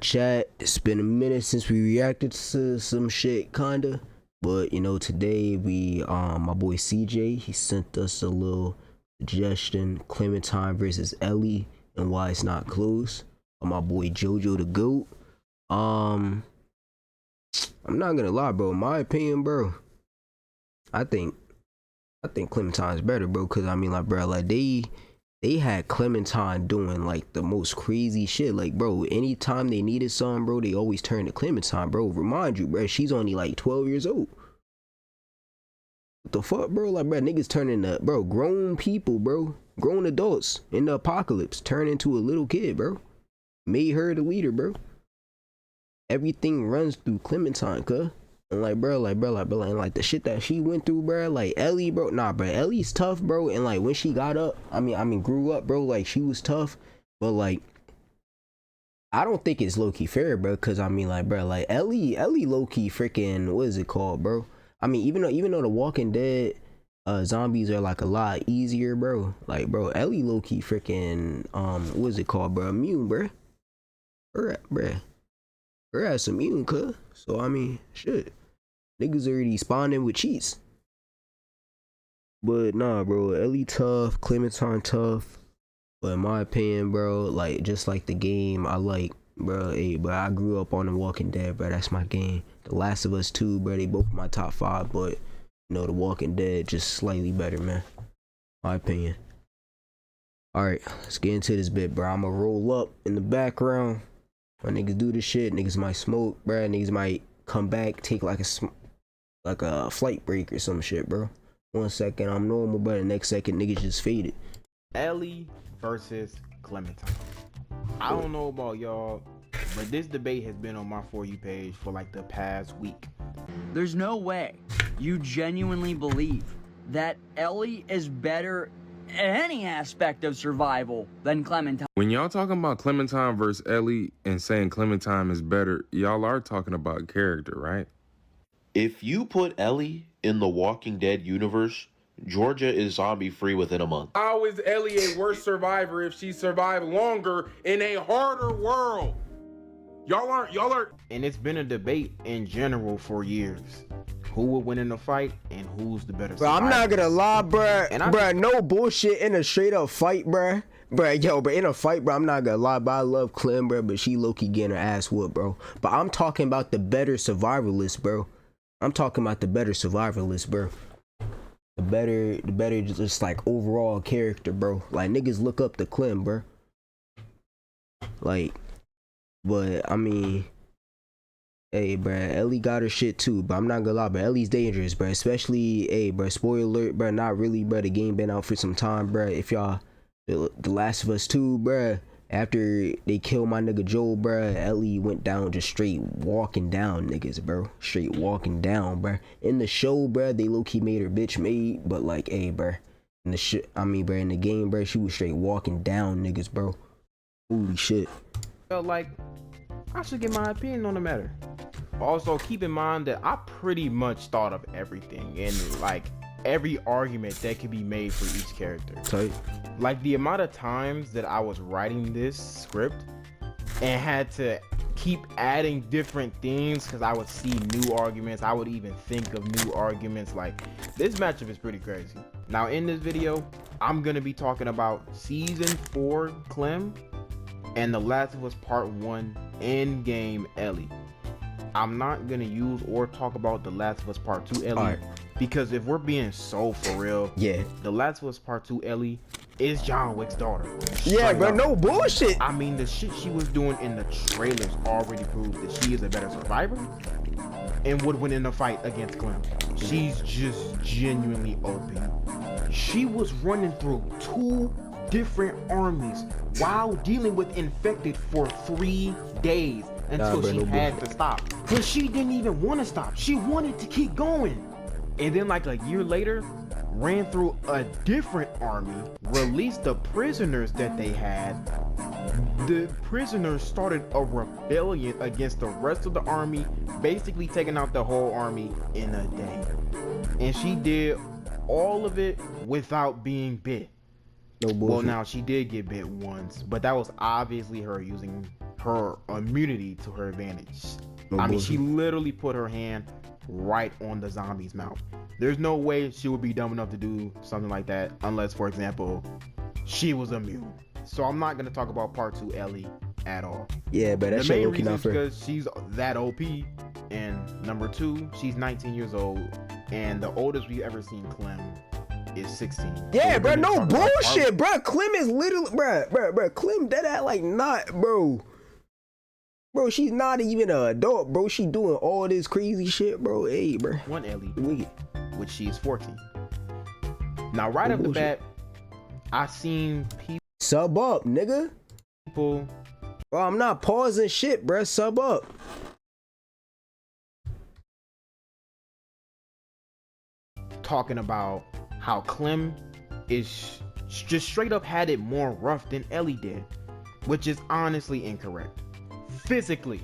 Chat, it's been a minute since we reacted to some shit, kinda. But, you know, today my boy CJ, he sent us a little suggestion, Clementine versus Ellie, and why it's not close. My boy Jojo the GOAT. I'm not gonna lie, bro. In my opinion, bro, I think Clementine's better, bro. Cause I mean, like, bro, like they had Clementine doing like the most crazy shit. Like, bro, anytime they needed something, bro, they always turn to Clementine, bro. Remind you, bro, she's only like 12 years old. What the fuck, bro? Like, bro, niggas turning to, bro, grown people, bro. Grown adults in the apocalypse turn into a little kid, bro. Made her the leader, bro. Everything runs through Clementine, cuz. And like, bro, and like the shit that she went through, bro, like Ellie, bro, nah, bro, Ellie's tough, bro, and like when she got up, I mean, grew up, bro, like she was tough, but like, I don't think it's low-key fair, bro, cause I mean, like, bro, like Ellie low-key freaking, what is it called, bro? I mean, even though the Walking Dead zombies are like a lot easier, bro, like, bro, Ellie low-key freaking, what is it called, bro? Immune, bro. Her has some immune, cuz. So I mean, shit. Niggas already spawning with cheats. But nah, bro, Ellie tough, Clementine tough. But in my opinion, bro, like just like the game, I like, bro, hey, bro, I grew up on The Walking Dead, bro. That's my game. The Last of Us 2, bro, they both my top 5, but you know, The Walking Dead just slightly better, man. My opinion. Alright, let's get into this bit, bro. I'ma roll up in the background. When niggas do this shit, niggas might smoke, bro. Niggas might come back, take like a flight break or some shit, bro. 1 second I'm normal, but the next second niggas just faded. Ellie versus Clementine. I don't know about y'all, but this debate has been on my For You page for like the past week. There's no way you genuinely believe that Ellie is better in any aspect of survival than Clementine. When y'all talking about Clementine versus Ellie and saying Clementine is better, y'all are talking about character, right? If you put Ellie in the Walking Dead universe, Georgia is zombie free within a month. How is Ellie a worse survivor if she survived longer in a harder world? Y'all are. And it's been a debate in general for years. Who would win in a fight and who's the better survivor? Bro, I'm not gonna lie, bro. No bullshit in a straight up fight, bro. But in a fight, bro, I'm not gonna lie, but I love Clem, bro, but she low-key getting her ass whooped, bro. But I'm talking about the better survivalist, bro. I'm talking about the better survivalist, bro. The better just like overall character, bro. Like niggas look up to Clem, bro. Like, but I mean, hey, bro, Ellie got her shit too, but I'm not gonna lie, but Ellie's dangerous, bro. Especially, hey, bro, spoiler alert, bro, not really, bro. The game been out for some time, bro. If y'all, The Last of Us 2, bro. After they killed my nigga Joel, bruh, Ellie went down just straight walking down niggas, bro. Straight walking down, bruh. In the show, bruh, they low-key made her bitch made, but like, hey, bruh. In the shit, I mean, bruh, in the game, bruh, she was straight walking down niggas, bro. Holy shit. Felt like I should get my opinion on the matter. Also, keep in mind that I pretty much thought of everything and like every argument that could be made for each character. Tight. Like the amount of times that I was writing this script and had to keep adding different things because I would see new arguments. I would even think of new arguments. Like, this matchup is pretty crazy. Now in this video, I'm gonna be talking about season 4 Clem and The Last of Us Part 1 Endgame Ellie. I'm not gonna use or talk about The Last of Us Part 2 Ellie, because if we're being so for real, yeah, The Last of Us Part 2 Ellie is John Wick's daughter. Yeah, bro, no bullshit. I mean, the shit she was doing in the trailers already proves that she is a better survivor and would win in a fight against Clem. She's just genuinely OP. She was running through 2 different armies while dealing with infected for 3 days until she had to stop. But she didn't even want to stop. She wanted to keep going. And then like a year later, ran through a different army, released the prisoners that they had. The prisoners started a rebellion against the rest of the army, basically taking out the whole army in a day. And she did all of it without being bit. No bullshit. Well, now she did get bit once, but that was obviously her using her immunity to her advantage. No I mean, bullshit. she literally put her hand right on the zombie's mouth. There's no way she would be dumb enough to do something like that unless, for example, she was immune. So I'm not gonna talk about part 2 Ellie at all. Yeah, but that The shit main low-key reason not is fair. because she's that OP, and number 2, she's 19 years old, and the oldest we've ever seen Clem is 16. Yeah, So bro, we're gonna no talk about bullshit, bro. Clem is literally, bro, Clem that like not, bro. Bro, she's not even an adult, bro. She doing all this crazy shit, bro. Hey, bro. One Ellie, Wicked. which she is 14. Now, right No off the bullshit. bat, I seen Sub up, nigga. people Bro, I'm not pausing shit, bro. Sub up. talking about how Clem is just straight up had it more rough than Ellie did, which is honestly incorrect. Physically.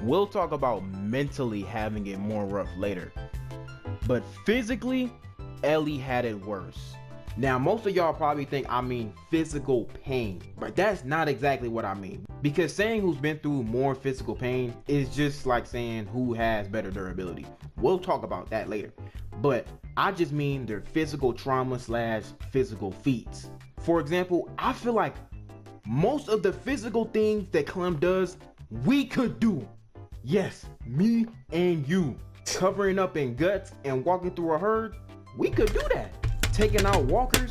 We'll talk about mentally having it more rough later. But physically, Ellie had it worse. Now, most of y'all probably think I mean physical pain, but that's not exactly what I mean. Because saying who's been through more physical pain is just like saying who has better durability. We'll talk about that later. But I just mean their physical trauma / physical feats. For example, I feel like most of the physical things that Clem does, we could do. Yes, me and you. Covering up in guts and walking through a herd, we could do that. Taking out walkers,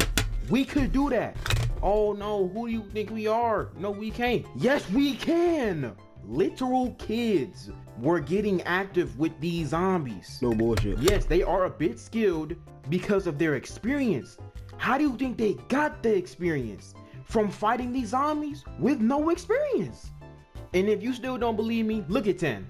we could do that. Oh no, who do you think we are? No, we can't. Yes, we can. Literal kids were getting active with these zombies. No bullshit. Yes, they are a bit skilled because of their experience. How do you think they got the experience? From fighting these zombies with no experience. And if you still don't believe me, look at 10.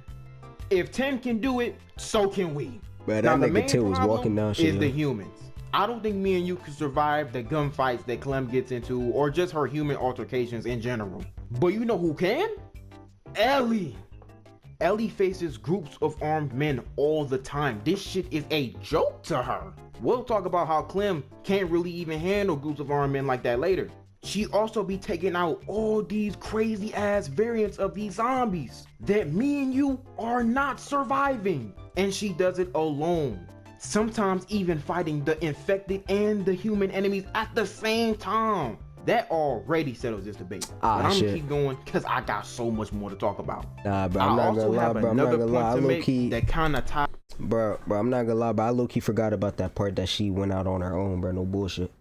If 10 can do it, so can we. Bro, Now, that the nigga main 10 was problem walking down shit. is the yo. humans. I don't think me and you can survive the gunfights that Clem gets into or just her human altercations in general. But you know who can? Ellie. Ellie faces groups of armed men all the time. This shit is a joke to her. We'll talk about how Clem can't really even handle groups of armed men like that later. She also be taking out all these crazy ass variants of these zombies that me and you are not surviving. And she does it alone. Sometimes even fighting the infected and the human enemies at the same time. That already settles this debate. Ah, but I'm shit. gonna keep going because I got so much more to talk about. Nah, bro, I I'm not also gonna lie, have bro. I'm not another gonna lie. I point to low make key, that kind of ties. bro, I'm not gonna lie, but I low key forgot about that part that she went out on her own, bro. No bullshit.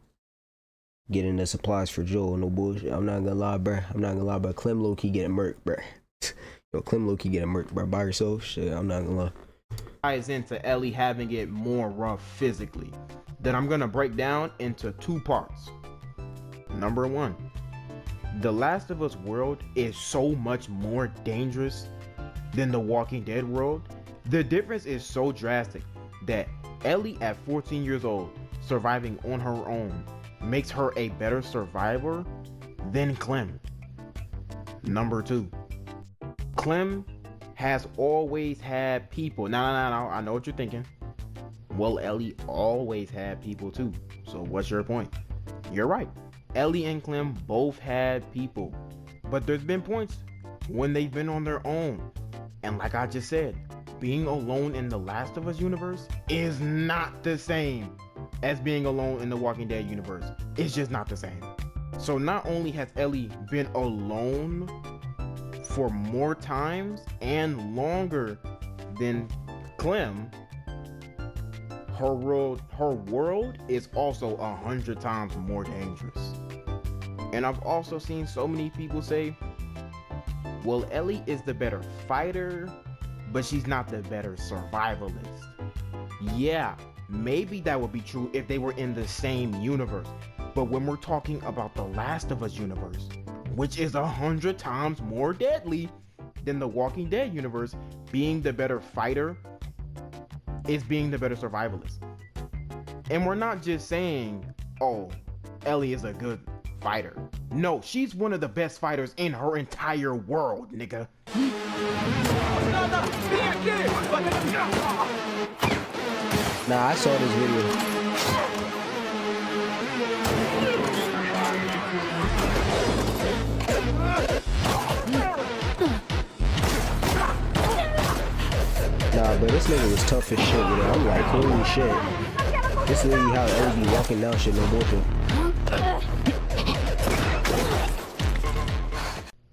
Getting the supplies for Joel, no bullshit. I'm not gonna lie, bro. I'm not gonna lie, but Clem low key getting murked, bro. Yo, Clem low key getting murked, bro, by herself. Shit, I'm not gonna lie. Ties into Ellie having it more rough physically that I'm gonna break down into 2 parts. Number 1, The Last of Us world is so much more dangerous than the Walking Dead world. The difference is so drastic that Ellie at 14 years old surviving on her own makes her a better survivor than Clem. Number 2, Clem has always had people. No, I know what you're thinking. Well, Ellie always had people too. So what's your point? You're right. Ellie and Clem both had people. But there's been points when they've been on their own. And like I just said, being alone in the Last of Us universe is not the same as being alone in the Walking Dead universe. It's just not the same. So not only has Ellie been alone for more times and longer than Clem, her world is also 100 times more dangerous. And I've also seen so many people say, well, Ellie is the better fighter, but she's not the better survivalist. Yeah, maybe that would be true if they were in the same universe. But when we're talking about the Last of Us universe, which is 100 times more deadly than the Walking Dead universe, being the better fighter is being the better survivalist. And we're not just saying, oh, Ellie is a good fighter. No, she's one of the best fighters in her entire world, nigga. Nah, I saw this video. this nigga was tough as shit with it. I'm like, holy shit. This lady how Ellie be walking down shit, no bullshit.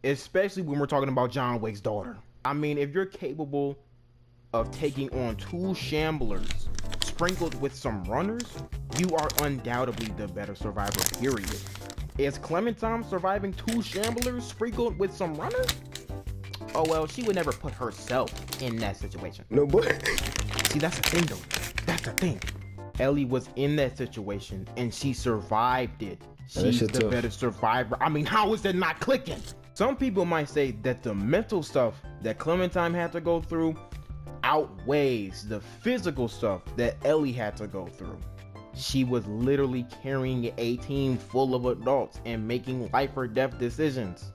Especially when we're talking about John Wick's daughter. I mean, if you're capable of taking on 2 shamblers sprinkled with some runners, you are undoubtedly the better survivor, period. Is Clementine surviving 2 shamblers sprinkled with some runners? Oh well, she would never put herself in that situation. No boy. See, that's the thing though. That's the thing. Ellie was in that situation and she survived it. She's the better survivor. I mean, how is it not clicking? Some people might say that the mental stuff that Clementine had to go through outweighs the physical stuff that Ellie had to go through. She was literally carrying a team full of adults and making life or death decisions.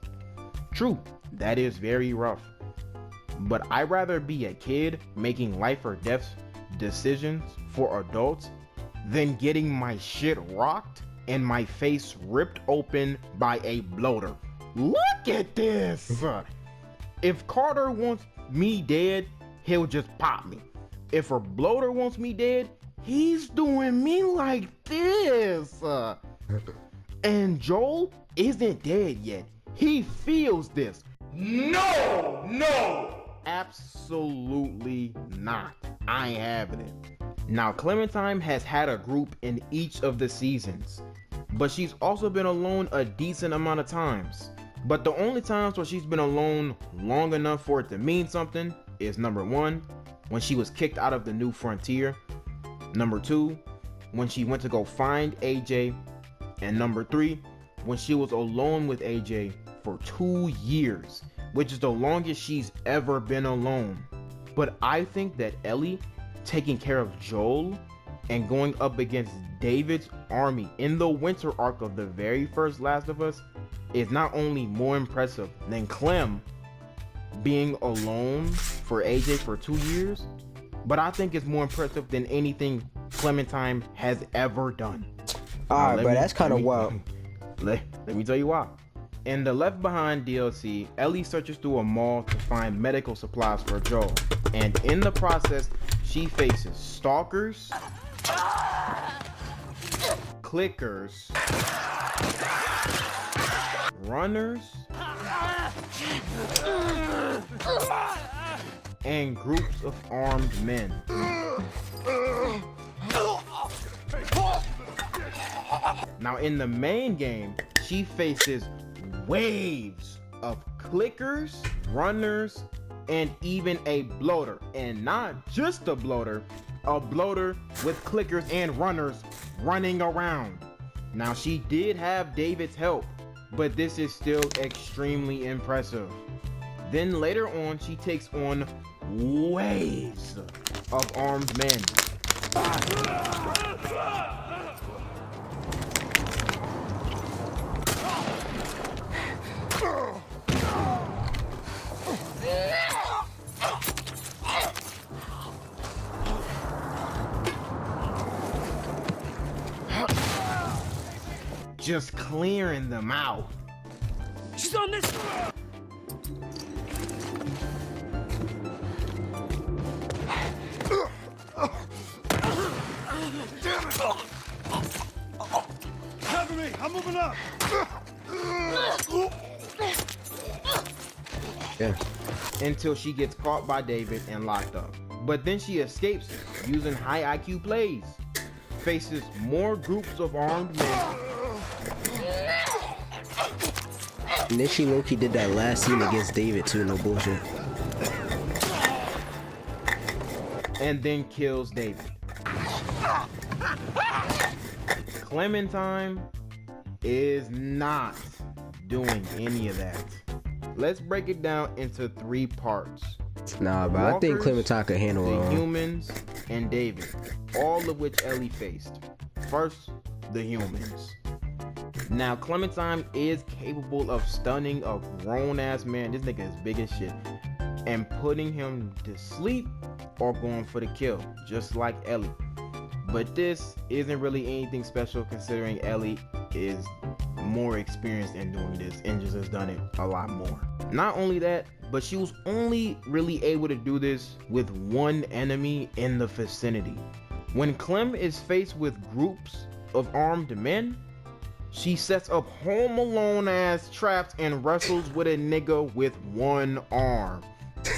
True, that is very rough. But I'd rather be a kid making life or death decisions for adults than getting my shit rocked and my face ripped open by a bloater. Look at this! If Carter wants me dead, he'll just pop me. If a bloater wants me dead, he's doing me like this. And Joel isn't dead yet. He feels this. No! Absolutely not. I ain't having it. Now, Clementine has had a group in each of the seasons, but she's also been alone a decent amount of times. But the only times where she's been alone long enough for it to mean something is number 1, when she was kicked out of the New Frontier. Number 2, when she went to go find AJ. And number 3, when she was alone with AJ for 2 years, which is the longest she's ever been alone. But I think that Ellie taking care of Joel and going up against David's army in the winter arc of the very first Last of Us is not only more impressive than Clem being alone for AJ for 2 years, but I think it's more impressive than anything Clementine has ever done. Alright, bro, that's kind of wild. Let me tell you why. In the Left Behind DLC, Ellie searches through a mall to find medical supplies for Joel, and in the process, she faces stalkers, clickers, runners, and groups of armed men. Now in the main game, she faces waves of clickers, runners, and even a bloater. And not just a bloater with clickers and runners running around. Now she did have David's help, but this is still extremely impressive. Then later on, she takes on waves of armed men. Just clearing them out. She's on this. Cover me! I'm moving up. Yeah. Until she gets caught by David and locked up. But then she escapes using high IQ plays. Faces more groups of armed men. And then she low-key did that last scene against David too, no bullshit. And then kills David. Clementine is not doing any of that. Let's break it down into 3 parts. Nah, but I think Clementine could handle the humans and David, all of which Ellie faced. First, the humans. Now, Clementine is capable of stunning a grown-ass man, this nigga is big as shit, and putting him to sleep or going for the kill, just like Ellie. But this isn't really anything special considering Ellie is more experienced in doing this and just has done it a lot more. Not only that, but she was only really able to do this with one enemy in the vicinity. When Clem is faced with groups of armed men, she sets up Home Alone ass traps and wrestles with a nigga with one arm.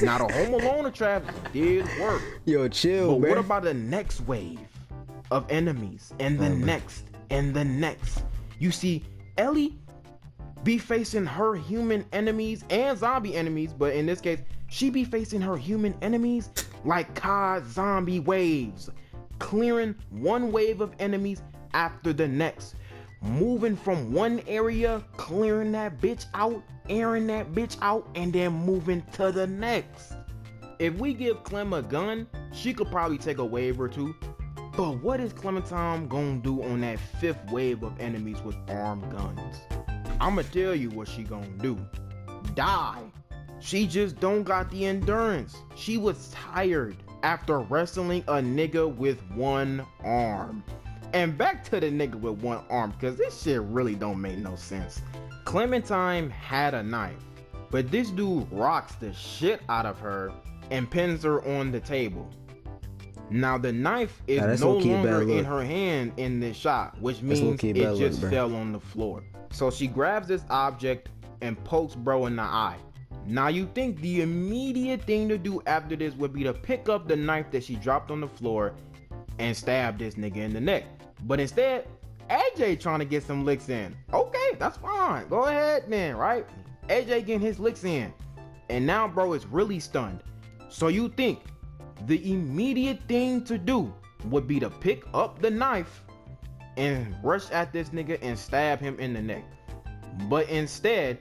Now the Home Alone traps did work. Yo, chill, But man. what about the next wave of enemies and the next and the next? You see, Ellie be facing her human enemies and zombie enemies, but in this case, she be facing her human enemies like COD zombie waves, clearing one wave of enemies after the next, moving from one area, clearing that bitch out, airing that bitch out, and then moving to the next. If we give Clem a gun, she could probably take a wave or two, but what is Clementine gonna do on that fifth wave of enemies with armed guns? I'ma tell you what she gonna do. Die. She just don't got the endurance. She was tired after wrestling a nigga with one arm. And back to the nigga with one arm, because this shit really don't make no sense. Clementine had a knife, but this dude rocks the shit out of her and pins her on the table. Now the knife is no longer in her hand in this shot, which means it just fell on the floor. So she grabs this object and pokes bro in the eye. Now you think the immediate thing to do after this would be to pick up the knife that she dropped on the floor and stab this nigga in the neck. But instead, AJ trying to get some licks in. Okay, that's fine. Go ahead then, right? AJ getting his licks in. And now bro is really stunned. So you think the immediate thing to do would be to pick up the knife and rush at this nigga and stab him in the neck. But instead,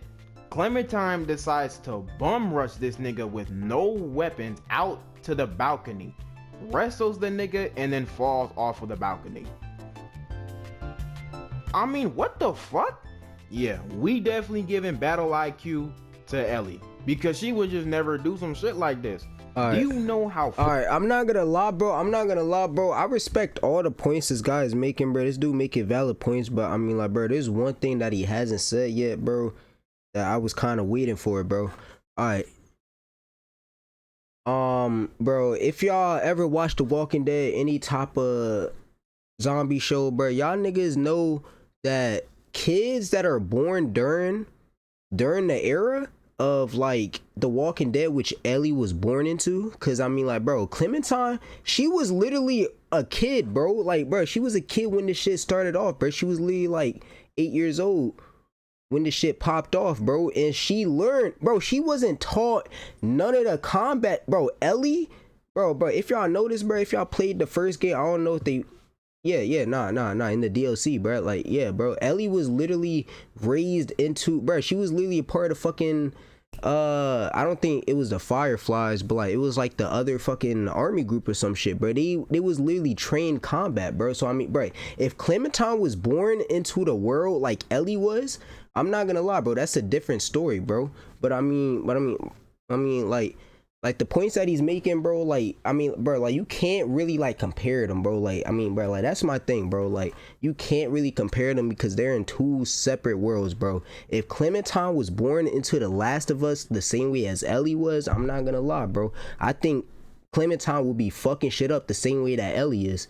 Clementine decides to bum rush this nigga with no weapons out to the balcony, wrestles the nigga, and then falls off of the balcony. I mean, what the fuck? Yeah, we definitely giving battle IQ to Ellie, because she would just never do some shit like this. Do you know how? Alright, I'm not gonna lie, bro. I respect all the points this guy is making, bro. This dude making valid points, but I mean, like, bro, there's one thing that he hasn't said yet, bro, that I was kind of waiting for, bro. Alright. Bro, if y'all ever watched The Walking Dead, any type of zombie show, bro, y'all niggas know that kids that are born during the era of like The Walking Dead, which Ellie was born into, because I mean, like, bro, Clementine, she was literally a kid, bro. Like, bro, she was a kid when this shit started off, bro. She was literally like 8 years old when this shit popped off, bro. And she learned, bro, she wasn't taught none of the combat, bro. Ellie, bro, if y'all notice, bro, if y'all played the first game, I don't know if they, nah, in the DLC, bro, like, yeah, bro, Ellie was literally raised into, bro, she was literally a part of fucking, I don't think it was the Fireflies, but like, it was like the other fucking army group or some shit, bro. They was literally trained combat, bro. So I mean, bro, if Clementine was born into the world like Ellie was, I'm not gonna lie, bro, that's a different story, bro. But I mean, like the points that he's making, bro, like, I mean, bro, like, you can't really like compare them, bro. Like, I mean, bro, like, that's my thing, bro. Like, you can't really compare them because they're in two separate worlds, bro. If Clementine was born into The Last of Us the same way as Ellie was, I'm not gonna lie, bro, I think Clementine will be fucking shit up the same way that Ellie is.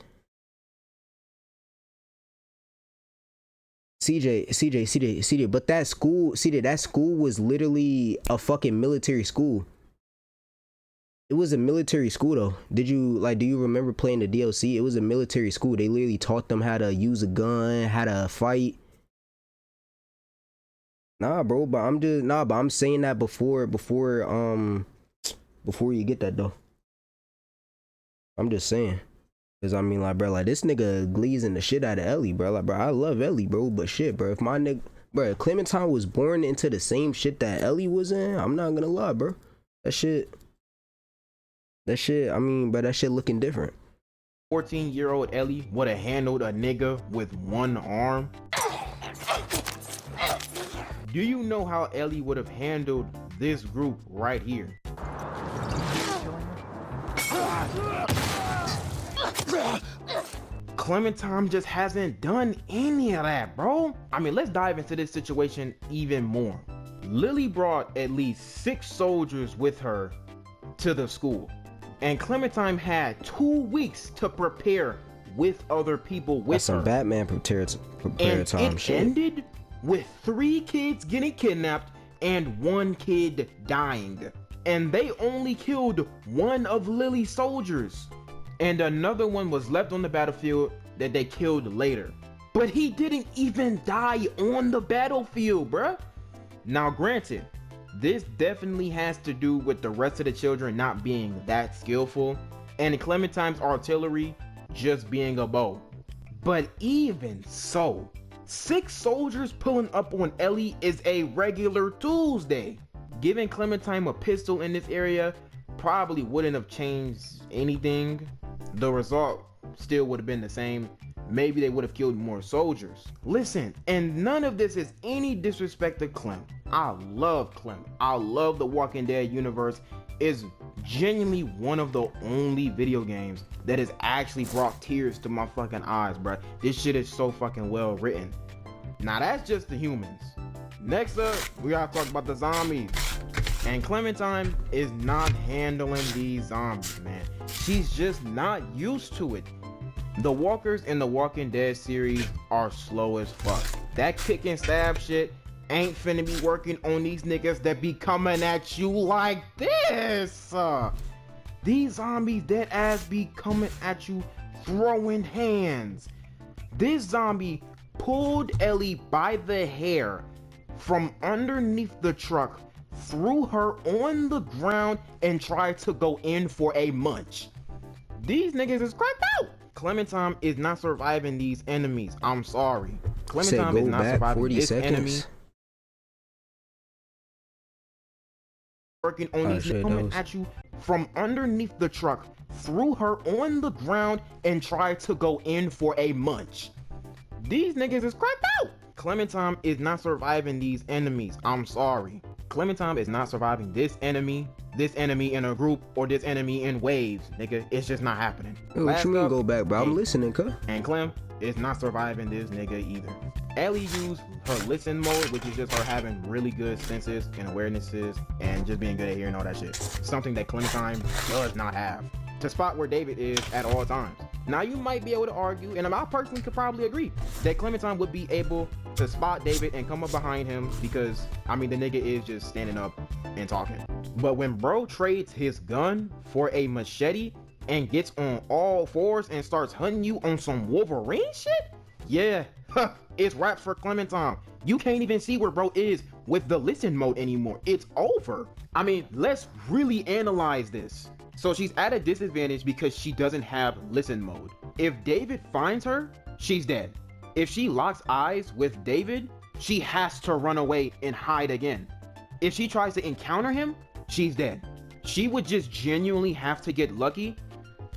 CJ, but that school was literally a fucking military school. It was a military school though. Do you remember playing the DLC? It was a military school. They literally taught them how to use a gun, how to fight. Nah, bro, but I'm saying that before you get that though. I'm just saying. Cause I mean, like, bro, like, this nigga glazing the shit out of Ellie, bro. Like, bro, I love Ellie, bro, but shit, bro, if my nigga, bro, if Clementine was born into the same shit that Ellie was in, I'm not gonna lie, bro. That shit, I mean, but that shit looking different. 14-year-old Ellie would have handled a nigga with one arm. Do you know how Ellie would have handled this group right here? Clementine just hasn't done any of that, bro. I mean, let's dive into this situation even more. Lily brought at least 6 soldiers with her to the school, and Clementine had 2 weeks to prepare with other people with That's some her. Batman prepare And time it shit. ended with 3 kids getting kidnapped and 1 kid dying. And they only killed 1 of Lily's soldiers. And another one was left on the battlefield that they killed later. But he didn't even die on the battlefield, bruh. Now granted, this definitely has to do with the rest of the children not being that skillful, and Clementine's artillery just being a bow. But even so, 6 soldiers pulling up on Ellie is a regular Tuesday. Giving Clementine a pistol in this area probably wouldn't have changed anything. The result still would have been the same. Maybe they would have killed more soldiers. Listen, and none of this is any disrespect to Clem. I love Clem. I love the Walking Dead universe. It's genuinely one of the only video games that has actually brought tears to my fucking eyes, bruh. This shit is so fucking well written. Now that's just the humans. Next up, we gotta talk about the zombies. And Clementine is not handling these zombies, man. She's just not used to it. The walkers in the Walking Dead series are slow as fuck. That kick and stab shit ain't finna be working on these niggas that be coming at you like this. These zombies dead ass be coming at you throwing hands. This zombie pulled Ellie by the hair from underneath the truck, threw her on the ground, and tried to go in for a munch. These niggas is cracked out. Clementine is not surviving these enemies. I'm sorry. Clementine is not surviving this enemy. Working on these coming at you from underneath the truck, threw her on the ground, and tried to go in for a munch. These niggas is cracked out. Clementine is not surviving these enemies. I'm sorry. Clementine is not surviving this enemy in a group, or this enemy in waves, nigga. It's just not happening. Hey, what you mean go back, bro? I'm listening, cuz. And Clem is not surviving this nigga either. Ellie used her listen mode, which is just her having really good senses and awarenesses and just being good at hearing all that shit. Something that Clementine does not have. To spot where David is at all times. Now you might be able to argue, and I personally could probably agree, that Clementine would be able to spot David and come up behind him because, I mean, the nigga is just standing up and talking. But when bro trades his gun for a machete and gets on all 4s and starts hunting you on some Wolverine shit, yeah, it's wraps for Clementine. You can't even see where bro is with the listen mode anymore. It's over. I mean, let's really analyze this. So she's at a disadvantage because she doesn't have listen mode. If David finds her, she's dead. If she locks eyes with David, she has to run away and hide again. If she tries to encounter him, she's dead. She would just genuinely have to get lucky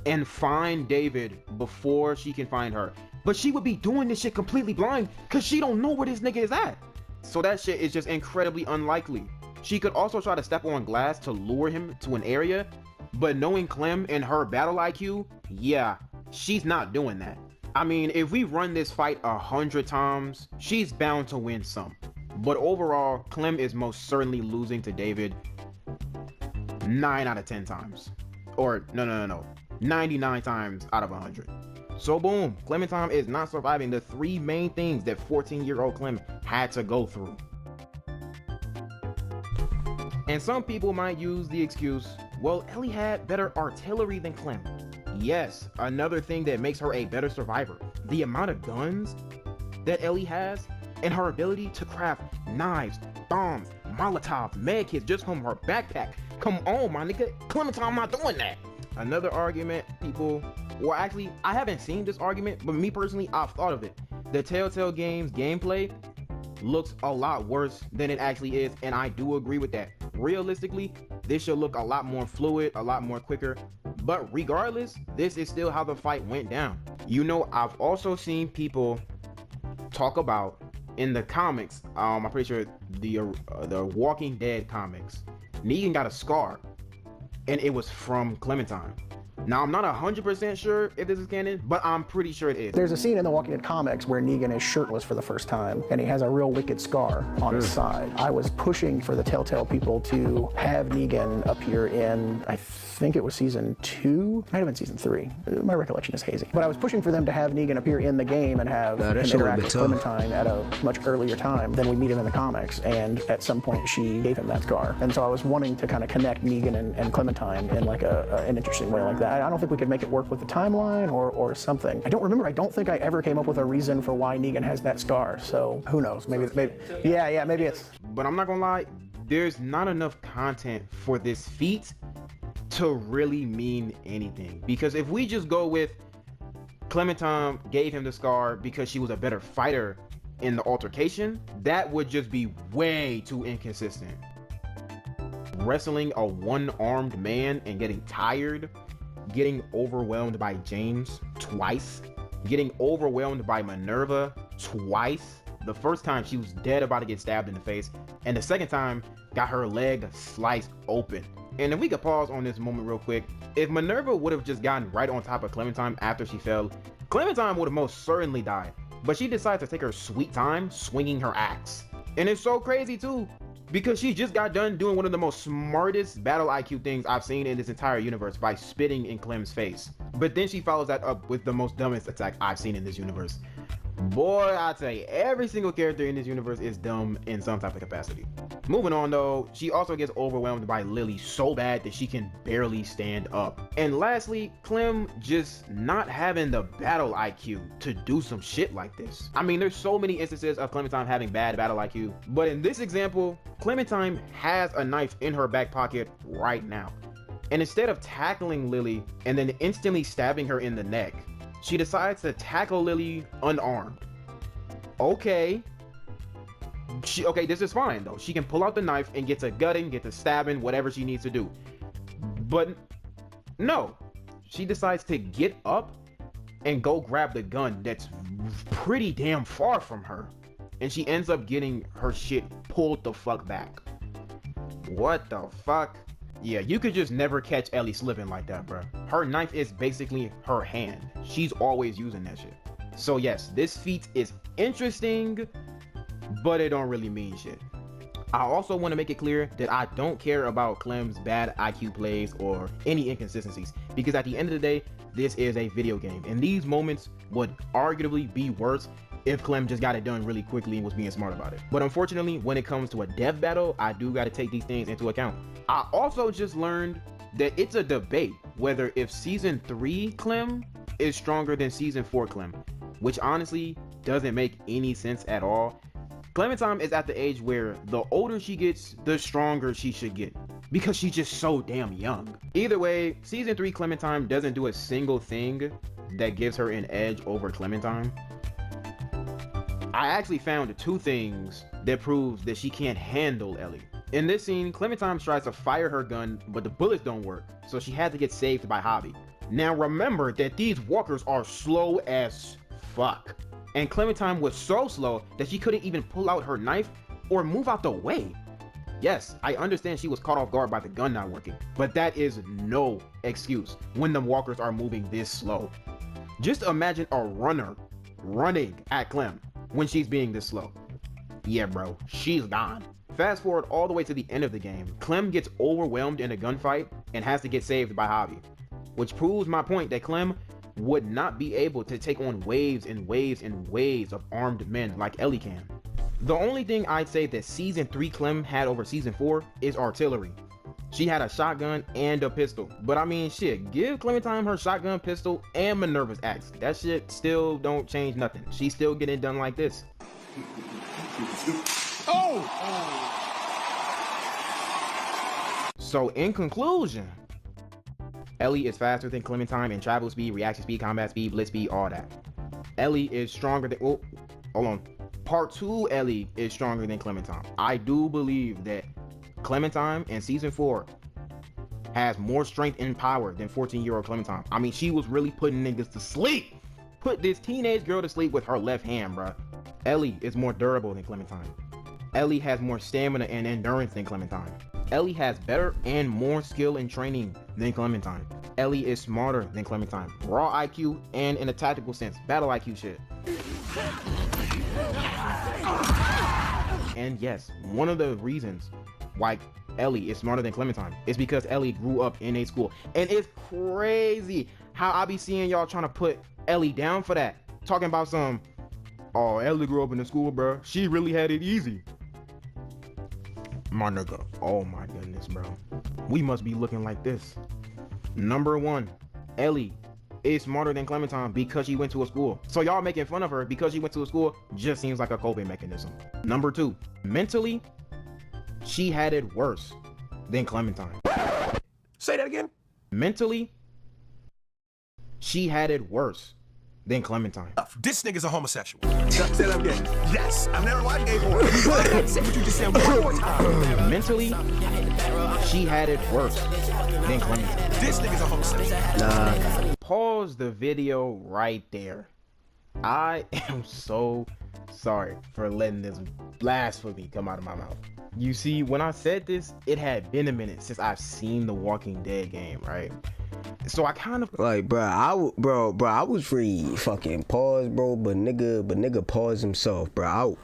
and find David before she can find her. But she would be doing this shit completely blind because she don't know where this nigga is at. So that shit is just incredibly unlikely. She could also try to step on glass to lure him to an area, but knowing Clem and her battle IQ, yeah, she's not doing that. I mean, if we run this fight 100 times, she's bound to win some. But overall, Clem is most certainly losing to David 9 out of 10 times. Or, no. 99 times out of 100. So boom, Clementine is not surviving the 3 main things that 14-year-old Clem had to go through. And some people might use the excuse, well, Ellie had better artillery than Clem. Yes, another thing that makes her a better survivor. The amount of guns that Ellie has and her ability to craft knives, bombs, Molotovs, med kits just from her backpack. Come on, my nigga. Clementine not doing that. Another argument people, well actually, I haven't seen this argument, but me personally, I've thought of it. The Telltale Games gameplay looks a lot worse than it actually is, and I do agree with that. Realistically, this should look a lot more fluid, a lot more quicker, but regardless, this is still how the fight went down. You know, I've also seen people talk about in the comics, I'm pretty sure the Walking Dead comics, Negan got a scar, and it was from Clementine. Now, I'm not 100% sure if this is canon, but I'm pretty sure it is. There's a scene in the Walking Dead comics where Negan is shirtless for the first time, and he has a real wicked scar on his side. I was pushing for the Telltale people to have Negan appear in, I think it was season 2, might have been season 3. My recollection is hazy. But I was pushing for them to have Negan appear in the game and have him interact with Clementine at a much earlier time than we meet him in the comics. And at some point, she gave him that scar. And so I was wanting to kind of connect Negan and Clementine in like an interesting way like that. I don't think we could make it work with the timeline or something. I don't remember. I don't think I ever came up with a reason for why Negan has that scar. So who knows? Maybe maybe it's. But I'm not gonna lie, there's not enough content for this feat to really mean anything. Because if we just go with Clementine gave him the scar because she was a better fighter in the altercation, that would just be way too inconsistent. Wrestling a one-armed man and getting tired, getting overwhelmed by James twice, getting overwhelmed by Minerva twice. The first time she was dead about to get stabbed in the face, and the second time got her leg sliced open. And if we could pause on this moment real quick, if Minerva would have just gotten right on top of Clementine after she fell, Clementine would have most certainly died. But she decides to take her sweet time swinging her axe. And it's so crazy too, because she just got done doing one of the most smartest battle IQ things I've seen in this entire universe by spitting in Clem's face. But then she follows that up with the most dumbest attack I've seen in this universe. Boy, I tell you, every single character in this universe is dumb in some type of capacity. Moving on though, she also gets overwhelmed by Lily so bad that she can barely stand up. And lastly, Clem just not having the battle IQ to do some shit like this. I mean, there's so many instances of Clementine having bad battle IQ, but in this example, Clementine has a knife in her back pocket right now. And instead of tackling Lily and then instantly stabbing her in the neck, she decides to tackle Lily unarmed. Okay, this is fine though. She can pull out the knife and get to gutting, get to stabbing, whatever she needs to do. But no, she decides to get up and go grab the gun that's pretty damn far from her. And she ends up getting her shit pulled the fuck back. What the fuck? Yeah, you could just never catch Ellie slipping like that, bro. Her knife is basically her hand. She's always using that shit. So yes, this feat is interesting, but it don't really mean shit. I also want to make it clear that I don't care about Clem's bad IQ plays or any inconsistencies, because at the end of the day, this is a video game, and these moments would arguably be worse if Clem just got it done really quickly and was being smart about it. But unfortunately, when it comes to a dev battle, I do got to take these things into account. I also just learned that it's a debate whether if season 3 Clem is stronger than season 4 Clem, which honestly doesn't make any sense at all. Clementine is at the age where the older she gets, the stronger she should get, because she's just so damn young. Either way, season 3 Clementine doesn't do a single thing that gives her an edge over Clementine. I actually found 2 things that proves that she can't handle Ellie. In this scene, Clementine tries to fire her gun, but the bullets don't work, so she had to get saved by Javi. Now remember that these walkers are slow as fuck, and Clementine was so slow that she couldn't even pull out her knife or move out the way. Yes, I understand she was caught off guard by the gun not working, but that is no excuse when the walkers are moving this slow. Just imagine a runner running at Clem when she's being this slow. Yeah bro, she's gone. Fast forward all the way to the end of the game, Clem gets overwhelmed in a gunfight and has to get saved by Javi, which proves my point that Clem would not be able to take on waves and waves and waves of armed men like Ellie can. The only thing I'd say that season 3 Clem had over season 4 is artillery. She had a shotgun and a pistol, but I mean shit, give Clementine her shotgun, pistol, and Minerva's axe. That shit still don't change nothing. She's still getting done like this. So in conclusion, Ellie is faster than Clementine in travel speed, reaction speed, combat speed, blitz speed, all that. Ellie is stronger than, oh, hold on. Part 2 Ellie is stronger than Clementine. I do believe that Clementine in season 4 has more strength and power than 14-year-old Clementine. I mean, she was really putting niggas to sleep. Put this teenage girl to sleep with her left hand, bruh. Ellie is more durable than Clementine. Ellie has more stamina and endurance than Clementine. Ellie has better and more skill and training than Clementine. Ellie is smarter than Clementine. Raw IQ and in a tactical sense, battle IQ shit. And yes, one of the reasons why Ellie is smarter than Clementine is because Ellie grew up in a school. And it's crazy how I be seeing y'all trying to put Ellie down for that. Talking about some, oh, Ellie grew up in the school, bro. She really had it easy. My nigga, oh my goodness, bro. We must be looking like this. Number one, Ellie is smarter than Clementine because she went to a school. So y'all making fun of her because she went to a school just seems like a coping mechanism. Number two, mentally, she had it worse than Clementine. Say that again. Mentally, she had it worse than Clementine. This nigga's a homosexual. Say that again. Yes, I've never liked gay boys. Say what you just said one more time. Mentally, she had it worse than Clementine. This nigga's a homosexual. Pause the video right there. I am so sorry for letting this blasphemy come out of my mouth. You see, when I said this, it had been a minute since I've seen the Walking Dead game, right? So I kind of like, bro, I was free fucking pause, bro, but nigga paused himself, bro.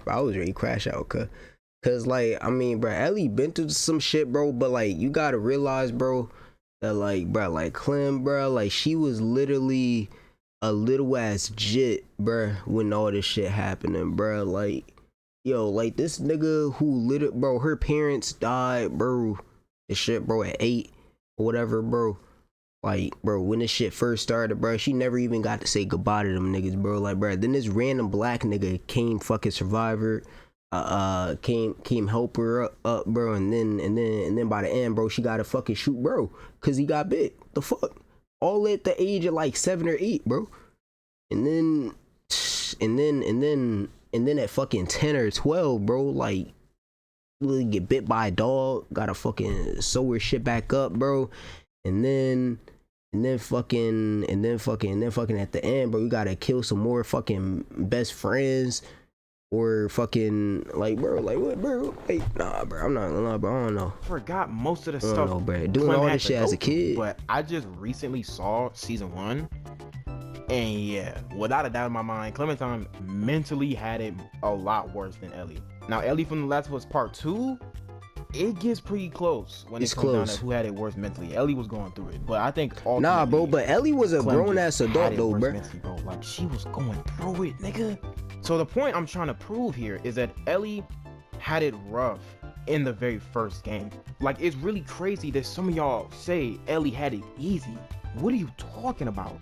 I was ready to crash out, cause like, I mean, bro, Ellie been through some shit, bro, but like, you gotta realize, bro, that like, bro, like Clem, bro, like she was literally a little ass jit, bro, when all this shit happening, bro. Like, yo, like this nigga who bro, her parents died, bro, this shit, bro, at 8 or whatever, bro. Like, bro, when this shit first started, bro, she never even got to say goodbye to them niggas, bro. Like, bro, then this random black nigga came fucking survivor, came help her up, bro, and then by the end, bro, she got to fucking shoot, bro, cause he got bit. The fuck, all at the age of like 7 or 8, bro, and then at fucking 10 or 12, bro, like, really get bit by a dog, gotta fucking sew her shit back up, bro, and then fucking at the end, bro, you gotta kill some more fucking best friends, or fucking like, bro, like what, bro? Like, nah, bro, I'm not gonna lie, bro, I don't know. Forgot most of the stuff, bro. Doing all this shit as a kid. But I just recently saw season 1, and yeah, without a doubt in my mind, Clementine mentally had it a lot worse than Ellie. Now, Ellie from The Last of Us Part 2, it gets pretty close when it comes down to who had it worse mentally. Ellie was going through it, but I think nah, bro, but Ellie was a grown ass adult though, bro. Bro. Like, she was going through it, nigga. So the point I'm trying to prove here is that Ellie had it rough in the very first game. Like, it's really crazy that some of y'all say Ellie had it easy. What are you talking about?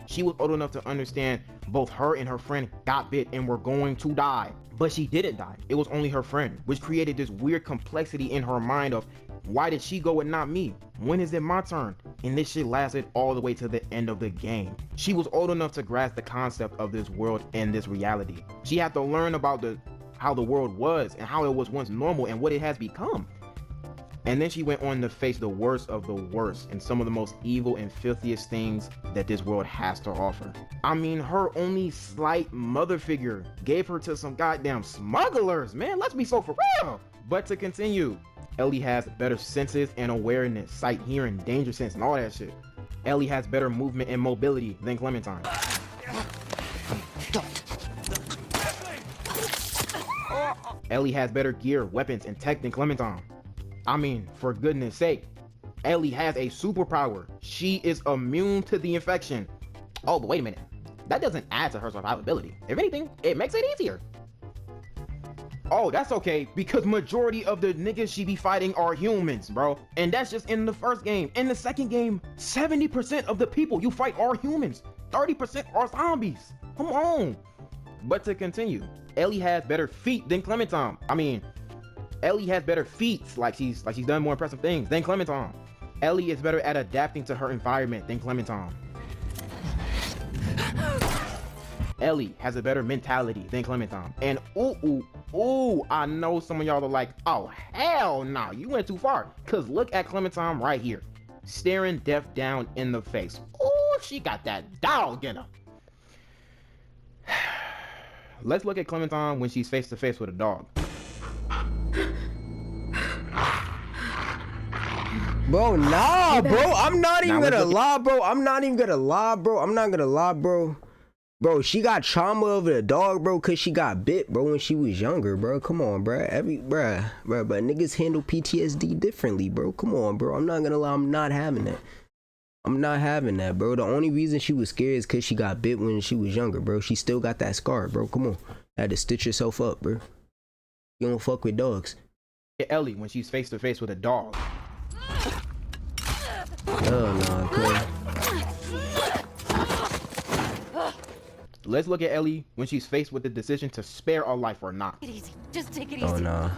She was old enough to understand both her and her friend got bit and were going to die. But she didn't die. It was only her friend, which created this weird complexity in her mind of, why did she go and not me? When is it my turn? And this shit lasted all the way to the end of the game. She was old enough to grasp the concept of this world and this reality. She had to learn about how the world was and how it was once normal and what it has become. And then she went on to face the worst of the worst and some of the most evil and filthiest things that this world has to offer. I mean, her only slight mother figure gave her to some goddamn smugglers, man. Let's be so for real. But to continue, Ellie has better senses and awareness, sight, hearing, danger sense, and all that shit. Ellie has better movement and mobility than Clementine. Ellie has better gear, weapons, and tech than Clementine. I mean, for goodness sake, Ellie has a superpower. She is immune to the infection. Oh, but wait a minute. That doesn't add to her survivability. If anything, it makes it easier. Oh, that's okay, because majority of the niggas she be fighting are humans, bro. And that's just in the first game. In the second game, 70% of the people you fight are humans. 30% are zombies. Come on. But to continue, Ellie has better feet than Clementine. I mean, Ellie has better feats, like she's done more impressive things than Clementine. Ellie is better at adapting to her environment than Clementine. Ellie has a better mentality than Clementine. And ooh, I know some of y'all are like, oh hell no, you went too far. Cause look at Clementine right here, staring death down in the face. Ooh, she got that dog in her. Let's look at Clementine when she's face to face with a dog. Bro, nah, bro. I'm not even Now, gonna let's look lie, bro. I'm not even gonna lie, bro. I'm not gonna lie, bro. Bro, she got trauma over the dog, bro, cause she got bit, bro, when she was younger, bro. Come on, bro. But niggas handle PTSD differently, bro. Come on, bro. I'm not gonna lie, I'm not having that. I'm not having that, bro. The only reason she was scared is cause she got bit when she was younger, bro. She still got that scar, bro. Come on. Had to stitch herself up, bro. You don't fuck with dogs. Ellie when she's face to face with a dog. Hell no, cuz. Let's look at Ellie when she's faced with the decision to spare a life or not. Take it easy. Just take it easy. Oh no.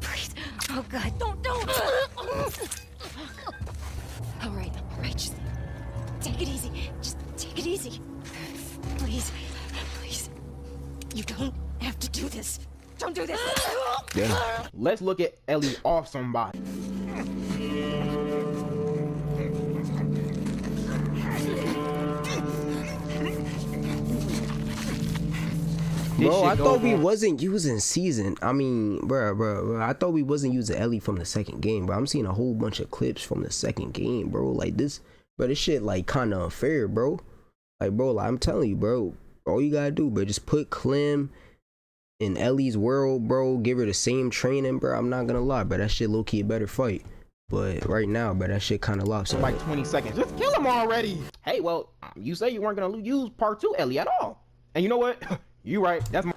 Please. Oh God, don't. All right. Just take it easy. Just take it easy. Please. You don't have to do this. Don't do this. Yeah. Let's look at Ellie off somebody. Bro, I thought we wasn't using season. I mean, bro, I thought we wasn't using Ellie from the second game, bro. I'm seeing a whole bunch of clips from the second game, bro. Like this shit like kind of unfair, bro. Like, bro, like, I'm telling you, bro. All you gotta do, bro, just put Clem in Ellie's world, bro. Give her the same training, bro. I'm not gonna lie, bro. That shit low key a better fight. But right now, bro, that shit kind of lopsided. Like 20 seconds. Just kill him already. Hey, well, you say you weren't gonna use part 2 Ellie at all. And you know what? You right. That's my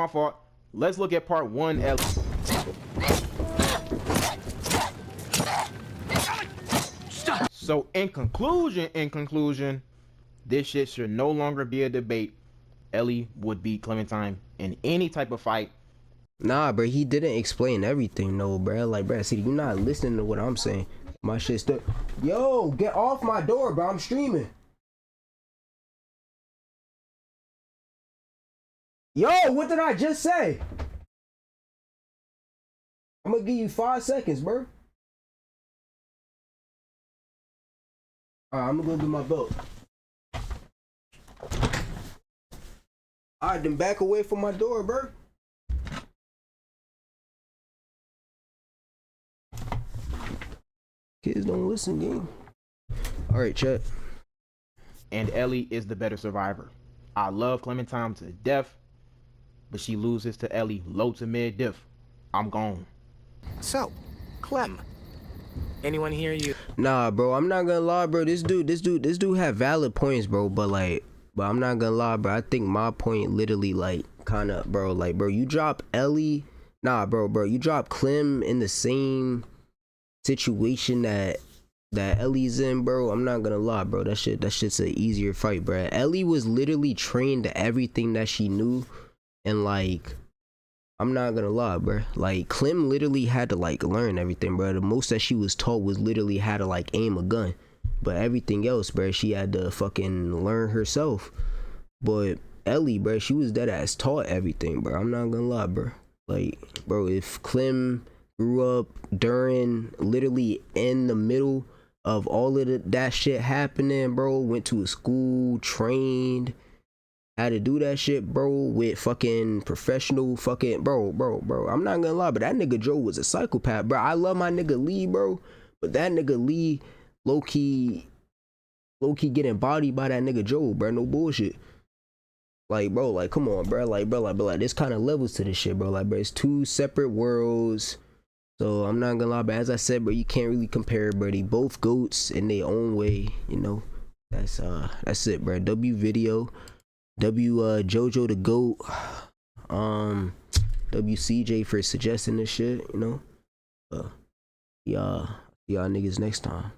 fault. Let's look at part 1 Ellie. So in conclusion, this shit should no longer be a debate. Ellie would beat Clementine in any type of fight. Nah, bro, he didn't explain everything, no, bro. Like, bro, see, you not listening to what I'm saying. My shit stuck. Yo, get off my door, bro. I'm streaming. Yo, what did I just say? I'm gonna give you 5 seconds, bro. Alright, I'm gonna go get my belt. Alright, then back away from my door, bro. Kids don't listen, game. Alright, chat. And Ellie is the better survivor. I love Clementine to death, but she loses to Ellie low to mid diff. I'm gone. So, Clem, anyone hear you? Nah, bro, I'm not gonna lie, bro. This dude have valid points, bro. But I'm not gonna lie, bro. I think my point literally, like, kind of, bro. Like, bro, you drop Ellie. Nah, bro, you drop Clem in the same situation that Ellie's in, bro. I'm not gonna lie, bro. That shit's an easier fight, bro. Ellie was literally trained to everything that she knew, and like, I'm not gonna lie, bro. Like, Clem literally had to like learn everything, bro. The most that she was taught was literally how to like aim a gun, but everything else, bro, she had to fucking learn herself. But Ellie, bro, she was dead ass taught everything, bro. I'm not gonna lie, bro. Like, bro, if Clem grew up during, literally in the middle of all of that shit happening, bro, went to a school, trained, had to do that shit, bro, with fucking professional fucking, bro, I'm not gonna lie, but that nigga Joe was a psychopath, bro. I love my nigga Lee, bro, but that nigga Lee low-key getting bodied by that nigga Joe, bro. No bullshit. Like, bro, like, come on, bro. Like, there's kind of levels to this shit, bro. Like, bro, it's two separate worlds. So I'm not gonna lie, but as I said, bro, you can't really compare, bro. They both goats in their own way, you know. That's it, bro. W video, W Jojo the goat, W CJ for suggesting this shit, you know. Y'all niggas next time.